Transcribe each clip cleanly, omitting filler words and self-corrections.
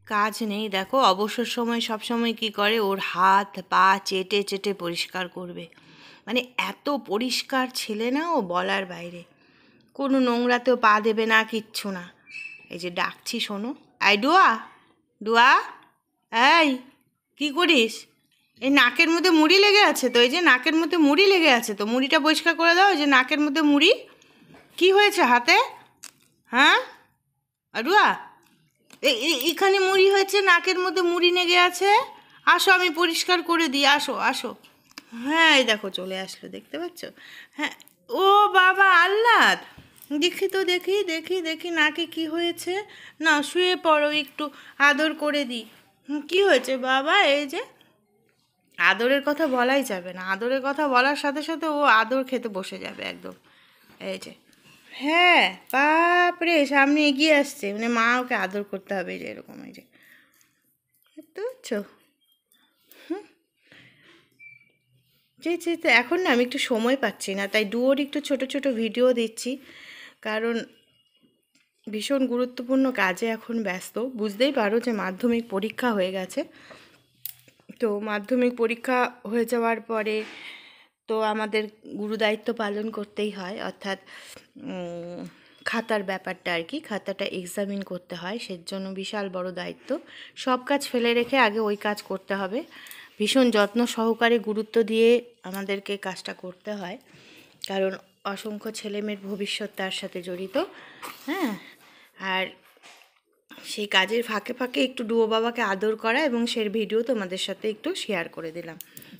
কাজ নেই দেখো, অবসর সময় সব সময় কি করে, ওর হাত পা চেটে চেটে পরিষ্কার করবে। মানে এত পরিষ্কার ছেলে না, ও বলার বাইরে। কোনো নোংরাতেও পা দেবে না, কিচ্ছু না। এই যে ডাকছি, শোনো। আই ডুয়া, ডুয়া, এই কি করিস? এই নাকের মধ্যে মুড়ি লেগে আছে তো, এই যে নাকের মধ্যে মুড়ি লেগে আছে তো, মুড়িটা পরিষ্কার করে দাও। এই যে নাকের মধ্যে মুড়ি, কি হয়েছে হাতে? হ্যাঁ আডুয়া, এখানে মুড়ি হয়েছে, নাকের মধ্যে মুড়ি লেগে আছে। আসো, আমি পরিষ্কার করে দিই, আসো আসো। হ্যাঁ, এই দেখো চলে আসলো, দেখতে পাচ্ছ? হ্যাঁ। ও বাবা, আহ্লাদ, দেখি তো, দেখি দেখি দেখি নাকে কি হয়েছে। না, শুয়ে পড়ো, একটু আদর করে দিই। কি হয়েছে বাবা? এই যে আদরের কথা বলাই যাবে না, আদরের কথা বলার সাথে সাথে ও আদর খেতে বসে যাবে একদম। এই যে, হ্যাঁ, বাপরে, সামনে এগিয়ে আসছে, মানে মা ওকে আদর করতে হবে, যে এরকম। এই যে, বুঝতে পারছো? যে এখন না আমি একটু সময় পাচ্ছি না, তাই ডুয়োর একটু ছোট ছোট ভিডিও দিচ্ছি, কারণ ভীষণ গুরুত্বপূর্ণ কাজে এখন ব্যস্ত। বুঝতেই পারো যে মাধ্যমিক পরীক্ষা হয়ে গেছে। তো মাধ্যমিক পরীক্ষা হয়ে যাওয়ার পরে তো আমাদের গুরুদায়িত্ব পালন করতেই হয়, অর্থাৎ খাতার ব্যাপারটা আর কি, খাতাটা এক্সামিন করতে হয়, সেজন্য বিশাল বড় দায়িত্ব। সব কাজ ফেলে রেখে আগে ওই কাজ করতে হবে। ভীষণ যত্ন সহকারে, গুরুত্ব দিয়ে আমাদেরকে কাজটা করতে হয়, কারণ অসংখ্য ছেলেমেয়ের ভবিষ্যৎ তার সাথে জড়িত। হ্যাঁ, আর সেই কাজের ফাঁকে ফাঁকে একটু ডুয়ো বাবাকে আদর করা এবং সেই ভিডিও তোমাদের সাথে একটু শেয়ার করে দিলাম।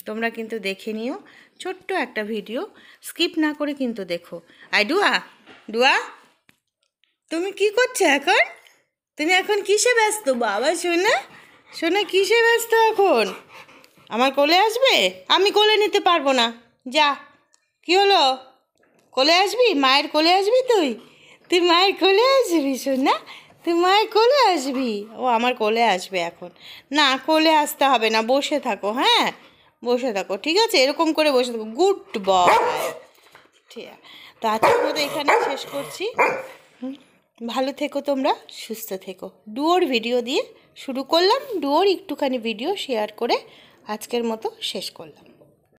তোমরা কিন্তু দেখে নিও, ছোট্ট একটা ভিডিও, স্কিপ না করে কিন্তু দেখো। আই ডুয়া, ডুয়া, তুমি কি করছো এখন? তুমি এখন কিসে ব্যস্ত বাবা? শোনা, শোনা, কিসে ব্যস্ত এখন? আমার কোলে আসবে? আমি কোলে নিতে পারবো না, যা। কি হলো? কোলে আসবি? মায়ের কোলে আসবি? তুই তুই মায়ের কোলে আসবি শোনা, তুই মায়ের কোলে আসবি। ও আমার কোলে আসবে এখন। না, কোলে আসতে হবে না, বসে থাকো। হ্যাঁ, বসে থাকো, ঠিক আছে, এরকম করে বসে থাকো। Good boy. ঠিক আছে, তো আজকের মতো এখানে শেষ করছি। ভালো থেকো তোমরা, সুস্থ থেকো। ডুয়োর ভিডিও দিয়ে শুরু করলাম, ডুয়োর একটুখানি ভিডিও শেয়ার করে আজকের মতো শেষ করলাম।